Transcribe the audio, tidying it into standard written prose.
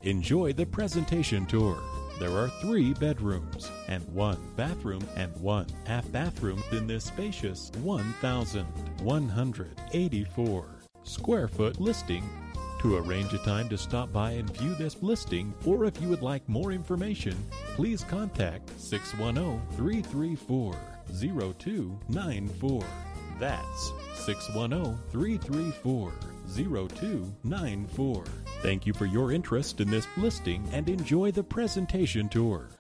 Enjoy the presentation tour. There are 3 bedrooms and 1 bathroom and 1 half bathroom in this spacious 1,184 square foot listing. To arrange a time to stop by and view this listing, or if you would like more information, please contact 610-334-0294. That's 610-334-0294. Thank you for your interest in this listing and enjoy the presentation tour.